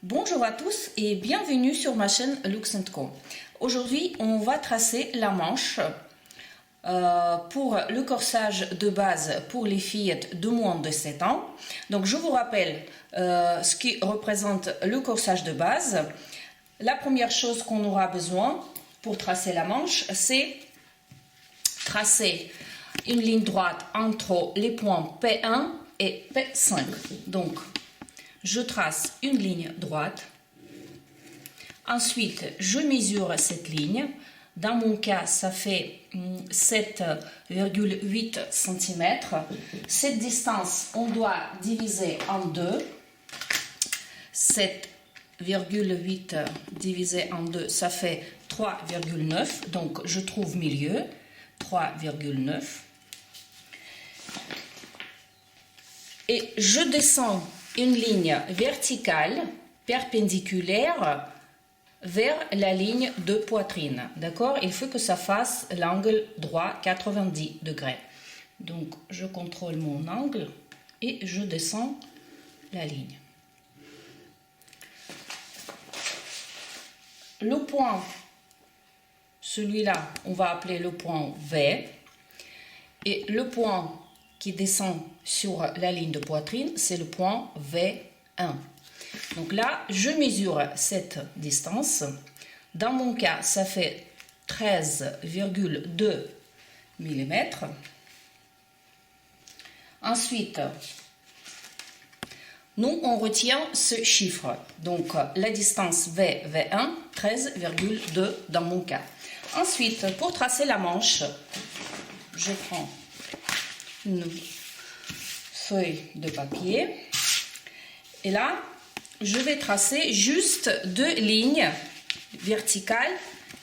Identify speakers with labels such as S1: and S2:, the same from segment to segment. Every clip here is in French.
S1: Bonjour à tous et bienvenue sur ma chaîne Lux & Co. Aujourd'hui, on va tracer la manche pour le corsage de base pour les fillettes de moins de 7 ans. Donc, je vous rappelle ce qui représente le corsage de base. La première chose qu'on aura besoin pour tracer la manche, c'est tracer une ligne droite entre les points P1 et P5. Donc, je trace une ligne droite. Ensuite, je mesure cette ligne. Dans mon cas, ça fait 7,8 cm. Cette distance, on doit diviser en deux. 7,8 divisé en 2, ça fait 3,9. Donc, je trouve milieu. 3,9. Et je descends une ligne verticale perpendiculaire vers la ligne de poitrine. D'accord? Il faut que ça fasse l'angle droit 90 degrés. Donc, je contrôle mon angle et je descends la ligne. Le point, celui-là, on va appeler le point V. Et le point qui descend sur la ligne de poitrine, c'est le point V1. Donc là, je mesure cette distance. Dans mon cas, ça fait 13,2 mm. Ensuite, nous, on retient ce chiffre. Donc, la distance V1, 13,2 dans mon cas. Ensuite, pour tracer la manche, je prends une feuille de papier et là je vais tracer juste deux lignes verticales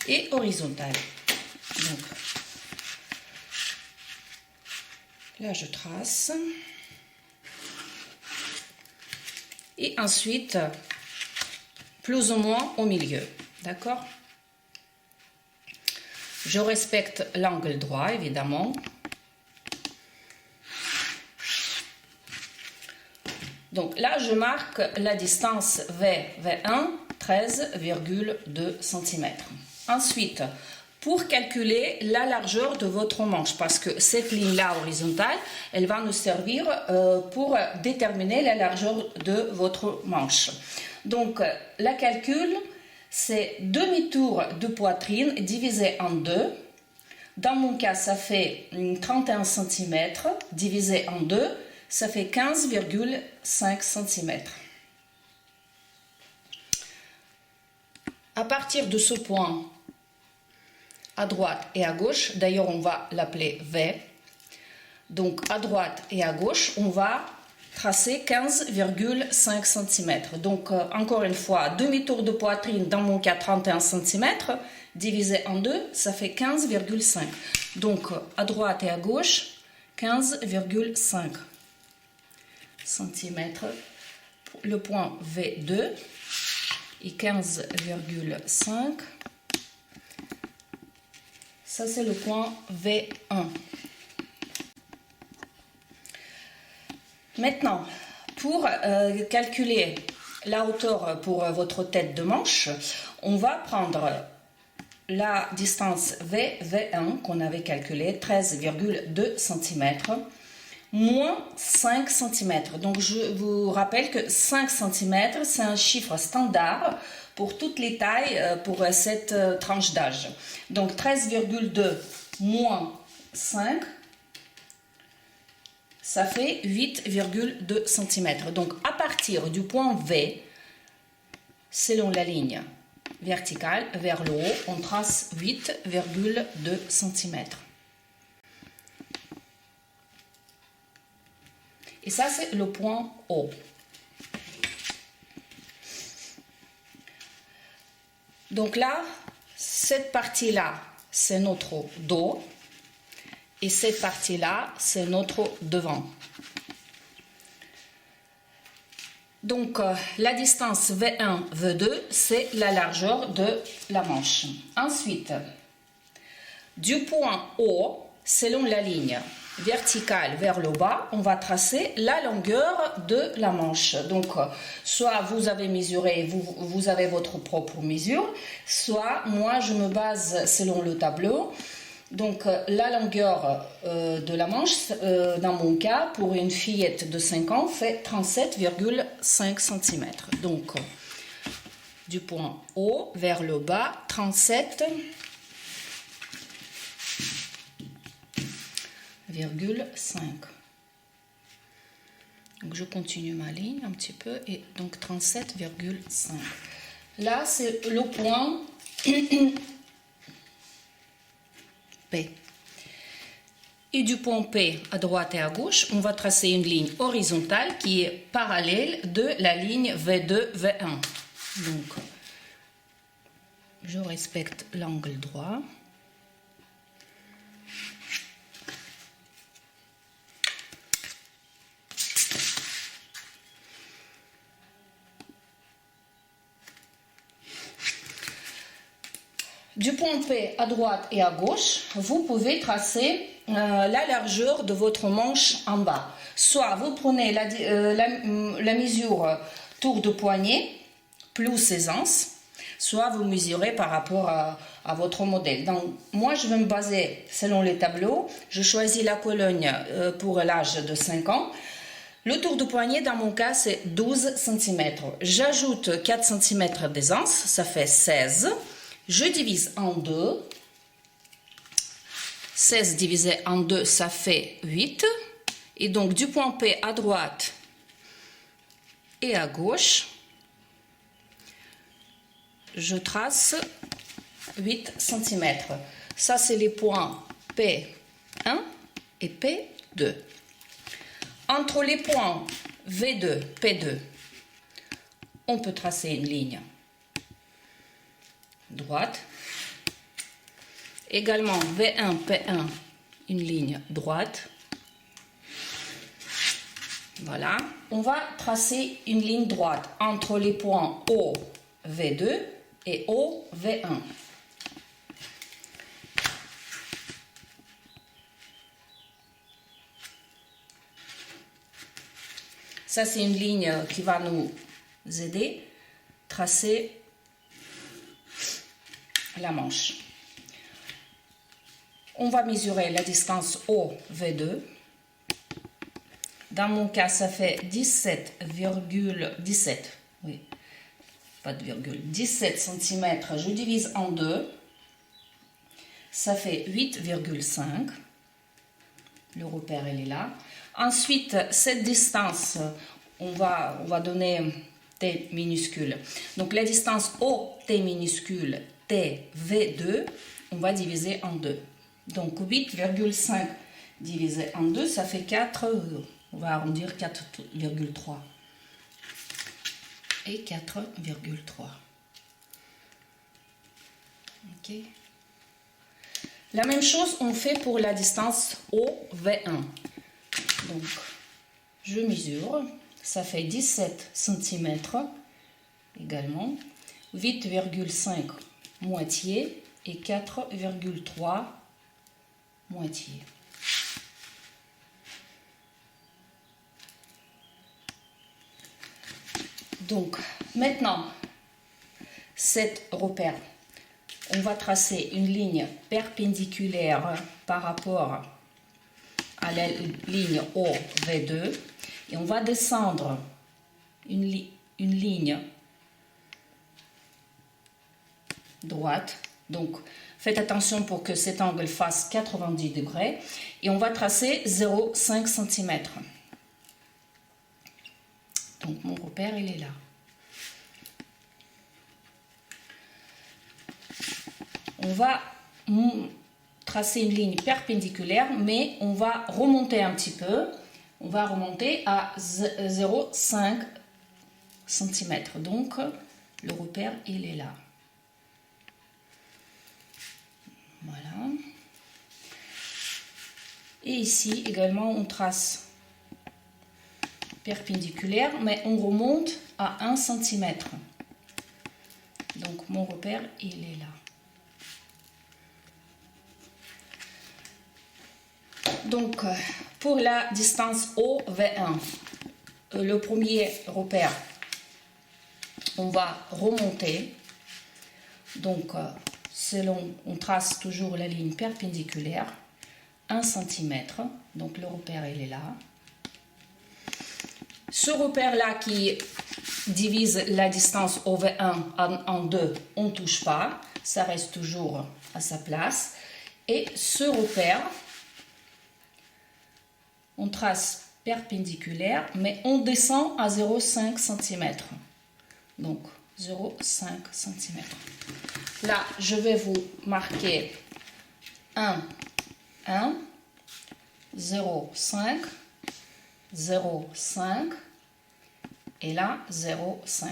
S1: et horizontales. Donc là je trace et ensuite plus ou moins au milieu, d'accord? Je respecte l'angle droit évidemment. Donc là, je marque la distance V1, 13,2 cm. Ensuite, pour calculer la largeur de votre manche, parce que cette ligne-là horizontale, elle va nous servir pour déterminer la largeur de votre manche. Donc, la calcul, c'est demi-tour de poitrine divisé en deux. Dans mon cas, ça fait 31 cm divisé en deux. Ça fait 15,5 cm. À partir de ce point, à droite et à gauche, d'ailleurs on va l'appeler V, donc à droite et à gauche, on va tracer 15,5 cm. Donc encore une fois, demi-tour de poitrine, dans mon cas 31 cm, divisé en deux, ça fait 15,5. Donc à droite et à gauche, 15,5 cm, le point V2 et 15,5, ça c'est le point V1. Maintenant, pour calculer la hauteur pour votre tête de manche, on va prendre la distance V1 qu'on avait calculée, 13,2 cm, moins 5 cm. Donc, je vous rappelle que 5 cm, c'est un chiffre standard pour toutes les tailles pour cette tranche d'âge. Donc, 13,2 moins 5, ça fait 8,2 cm. Donc, à partir du point V, selon la ligne verticale vers le haut, on trace 8,2 cm. Et ça, c'est le point O. Donc là, cette partie-là, c'est notre dos. Et cette partie-là, c'est notre devant. Donc, la distance V1, V2, c'est la largeur de la manche. Ensuite, du point O, selon la ligne verticale vers le bas, on va tracer la longueur de la manche. Donc, soit vous avez mesuré, vous avez votre propre mesure, soit moi je me base selon le tableau. Donc, la longueur de la manche, dans mon cas, pour une fillette de 5 ans, fait 37,5 cm. Donc, du point haut vers le bas, 37,5. Donc je continue ma ligne un petit peu et donc 37,5. Là c'est le point P. Et du point P à droite et à gauche, on va tracer une ligne horizontale qui est parallèle de la ligne V2, V1. Donc je respecte l'angle droit. Du point P à droite et à gauche, vous pouvez tracer la largeur de votre manche en bas. Soit vous prenez la mesure tour de poignet plus aisance, soit vous mesurez par rapport à votre modèle. Donc, moi, je vais me baser selon les tableaux. Je choisis la Cologne pour l'âge de 5 ans. Le tour de poignet, dans mon cas, c'est 12 cm. J'ajoute 4 cm d'aisance, ça fait 16. Je divise en 2. 16 divisé en 2, ça fait 8. Et donc, du point P à droite et à gauche, je trace 8 cm. Ça, c'est les points P1 et P2. Entre les points V2, P2, on peut tracer une ligne droite. Également V1, P1, une ligne droite. Voilà. On va tracer une ligne droite entre les points O, V2 et O, V1. Ça, c'est une ligne qui va nous aider à tracer la manche. On va mesurer la distance OV2. Dans mon cas, ça fait 17, oui, pas de virgule, 17 cm. Je divise en 2. Ça fait 8,5. Le repère, il est là. Ensuite, cette distance, on va donner T minuscule. Donc, la distance OT minuscule, TV2, on va diviser en 2. Donc, 8,5 divisé en 2, ça fait 4, on va arrondir 4,3. Et 4,3. Ok. La même chose, on fait pour la distance OV1. Donc, je mesure, ça fait 17 cm également, 8,5 moitié et 4,3 moitié. Donc, maintenant, cet repère, on va tracer une ligne perpendiculaire par rapport à la ligne OV2 et on va descendre une ligne droite. Donc, faites attention pour que cet angle fasse 90 degrés et on va tracer 0,5 cm. Donc, mon repère, il est là. On va tracer une ligne perpendiculaire, mais on va remonter un petit peu. On va remonter à 0,5 cm. Donc, le repère, il est là. Voilà. Et ici, également, on trace perpendiculaire, mais on remonte à 1 cm. Donc, mon repère, il est là. Donc, pour la distance OV1, le premier repère, on va remonter. Donc, on trace toujours la ligne perpendiculaire, 1 cm. Donc, le repère, il est là. Ce repère-là qui divise la distance OV1 en deux, on ne touche pas. Ça reste toujours à sa place. Et ce repère, on trace perpendiculaire, mais on descend à 0,5 cm. Donc, 0,5 cm. Là, je vais vous marquer 1, 1, 0,5, 0,5 et là 0,5.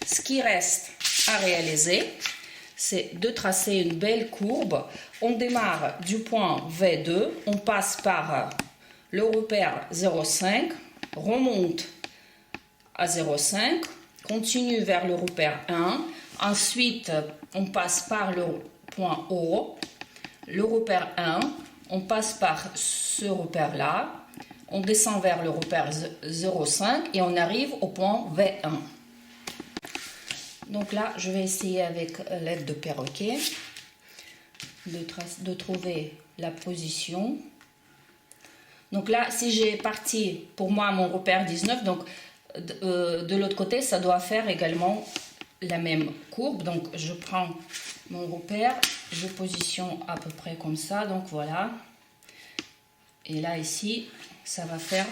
S1: Ce qui reste à réaliser, c'est de tracer une belle courbe. On démarre du point V2, on passe par le repère 0,5, remonte à 0,5, continue vers le repère 1, ensuite on passe par le point O, le repère 1, on passe par ce repère là, on descend vers le repère 0,5 et on arrive au point V1. Donc là, je vais essayer avec l'aide de perroquet de trouver la position. Donc là, si j'ai parti pour moi mon repère 19, donc de l'autre côté, ça doit faire également la même courbe. Donc je prends mon repère, je positionne à peu près comme ça, donc voilà. Et là, ici, ça va faire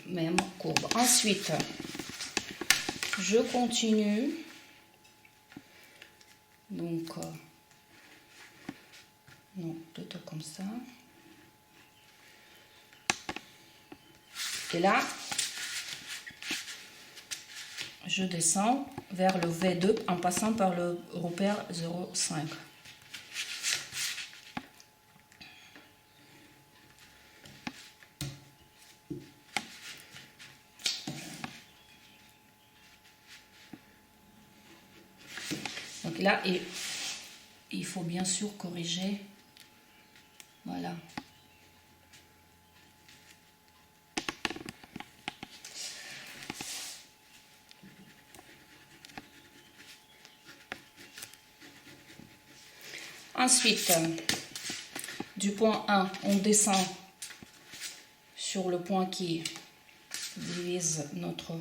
S1: même courbe. Ensuite, je continue. Donc, non, plutôt comme ça. Et là, je descends vers le V2 en passant par le repère 0,5. Donc là, il faut bien sûr corriger. Voilà. Ensuite, du point 1, on descend sur le point qui divise notre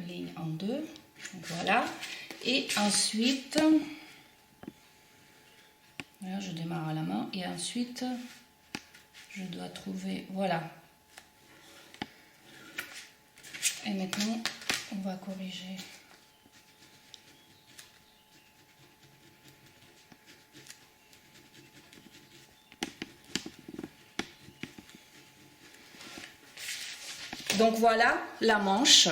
S1: ligne en deux. Voilà. Et ensuite, là, je démarre à la main. Et ensuite, je dois trouver... Voilà. Et maintenant, on va corriger. Donc voilà la manche.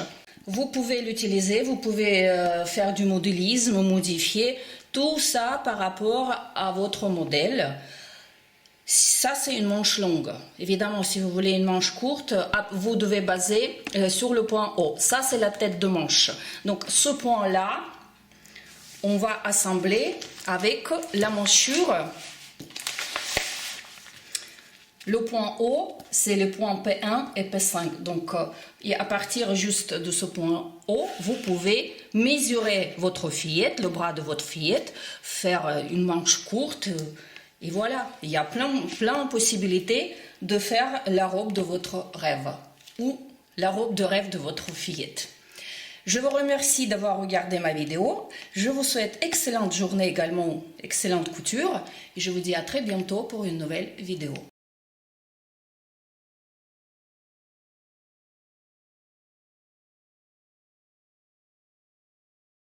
S1: Vous pouvez l'utiliser, vous pouvez faire du modélisme, modifier tout ça par rapport à votre modèle. Ça, c'est une manche longue. Évidemment, si vous voulez une manche courte, vous devez baser sur le point O. Ça, c'est la tête de manche. Donc, ce point-là, on va assembler avec la manchure. Le point O, c'est le point P1 et P5. Donc, et à partir juste de ce point O, vous pouvez mesurer votre fillette, le bras de votre fillette, faire une manche courte. Et voilà, il y a plein de possibilités de faire la robe de votre rêve ou la robe de rêve de votre fillette. Je vous remercie d'avoir regardé ma vidéo. Je vous souhaite excellente journée également, excellente couture. Et je vous dis à très bientôt pour une nouvelle vidéo.